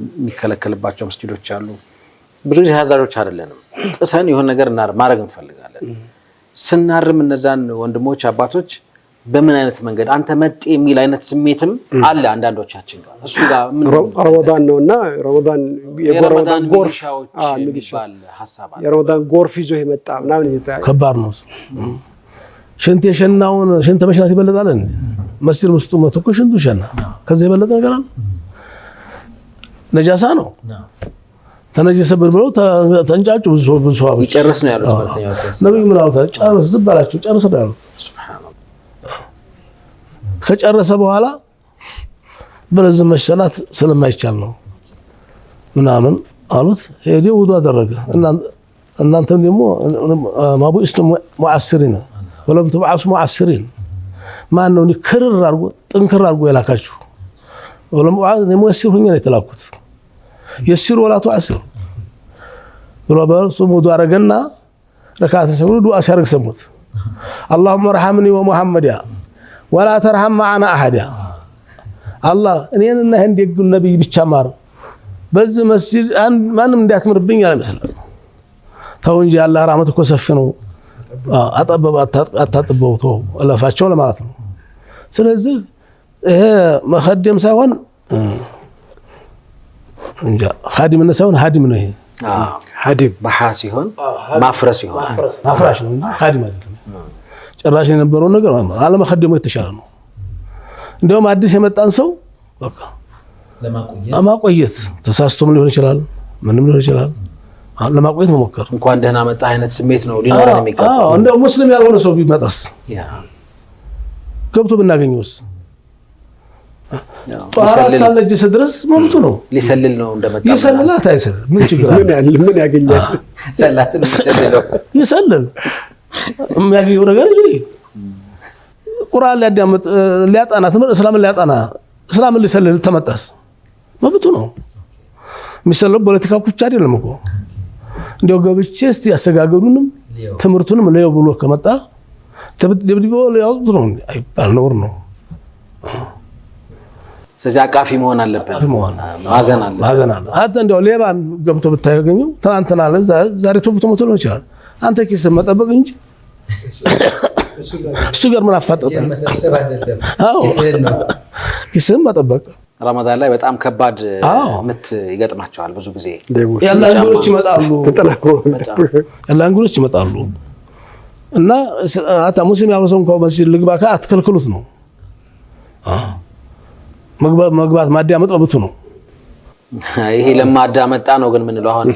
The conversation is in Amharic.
የሚከለከልባቸው መስጊዶች አሉ ብዙ ጊዜ ሀዛሮች አይደለንም ጥሰን የሆነ ነገር ማድረግ እንፈልጋለን ስናርም እነዛን ወንድሞች አባቶች በምን አይነት መንገድ አንተ መጥ የሚል አይነት ስሜትም አለ አንዳንዶቻችን ጋር እሱ ጋር ምን ረመዳን ነውና ረመዳን የረመዳን ጎርፍ የሚባል ሐሳብ አለ የረመዳን ጎርፍ ይዞ ይመጣ ምናምን ይታያል ከባድ ነው ሽንት የሸናውን ሽንት መሽናት ይበለጣል እንዴ መስጂድ ውስጥ መጥቶ ሽንቱ ሸና ከዚህ የበለጠ ነገር አለ ነጃሳ ነው ተነጀሰ ብለው ተንጫጩ ብዙ ሰዎች ይጨርስ ነው ያሉት ማለት ነው ነብዩ ምን አሉት ጨርስ ዝባላችሁ ጨርስ ነው ያሉት ሱብሃንአላህ ከጨረሰ በኋላ በለዝ መሽናት ስለማይቻል ነው ምናምን አሉት ሄዶ ውዱ አደረገ እናንተም ደግሞ ማቡኢስቱም ሙዓስሪን ወለም ተብዓሱ ሙዓስሪን ማን ነው ንክርር አርጎ ጥንክር አርጎ የላካችሁ ወለም ሙዓስር ሆኜ ነው የተላኩት يسير ولا تعسر برابر صمود ارغنا ركعات سجود دعاء سيارك سموت اللهم ارحمني ومحمد يا ولا ترحم معنا احد يا الله انينا هند يقول النبي ብቻ ማር በዚህ መስጂድ ማንም እንዳትምርብኝ ያለ መስለ ተው እንጂ አላህ ረህመት እኮ ሰፊ ነው አጠበባ አታጥበው ተው አለፋቸው ለማለት ነው ስለዚህ ይሄ መኸደም ሳይሆን እንጃ ኻዲም ነሳውን ኻዲም ነው ይሄ ኻዲም በሐስ ይሆን ማፍረስ ይሆን ማፍራሽ ነው ኻዲም አይደለም ጭራሽ የነበረው ነገር አለመኸደሙ የተሻለ ነው እንደውም አዲስ የመጣን ሰው በቃ ለማቆየት ተሳስቶም ሊሆን ይችላል ምንም ሊሆን ይችላል ለማቆየት መሞከር እንኳን ደህና መጣ አይነት ስሜት ነው ሊኖረን የሚገባው እንደው ሙስሊም ያልሆነ ሰው ቢመጣስ ገብቶ ብናገኘውስ ጧራስታለጅ ድረስ መብቱ ነው ሊሰልል ነው እንደመጣ ይሰልላት አይሰል ምን ችግር አለ ምን ያገኛል ሰላትን ይሰልለው ይሰልል የሚያገኘው ነገር እንጂ ቁርአን ሊያዳምጥ ሊያጣና ትምህርት እስላምን ሊያጣና እስላምን ሊሰልል ተመጣስ መብቱ ነው የሚሰልለው ፖለቲካ ብቻ አይደለም እኮ እንደው ገብቼ እስቲ ያሰጋገዱንም ትምህርቱንም ለየው ብሎ ከመጣ ተብድብድቦ ያውጡ ነው አይባል ነው ነው ስለዚህ አቃፊ መሆን አለበት ማዘን አለ አታ እንደው ሌባ ገብቶ ብታገኘው ትናንትና ዛሬ ቶብቶ ሞቶ ነው ይችላል አንተ ኪስ መጠበቅ እንጂ እሱ ጋር ምን አፋጠጠ አዎ ኪስ መጠበቅ ረመዳን ላይ በጣም ከባድ ምት ይገጥማቸዋል ብዙ ጊዜ ያላንጉሮች ይመጣሉ ያላንጉሮች ይመጣሉ እና አታ ሙስሊም ያወሰን እንኳን መስጂድ ልግባካ አትከልክሉት ነው መግባት ማዳመጥ መብቱ ነው ይሄ ለማዳመጣ ነው ግን ምን ነው አሁን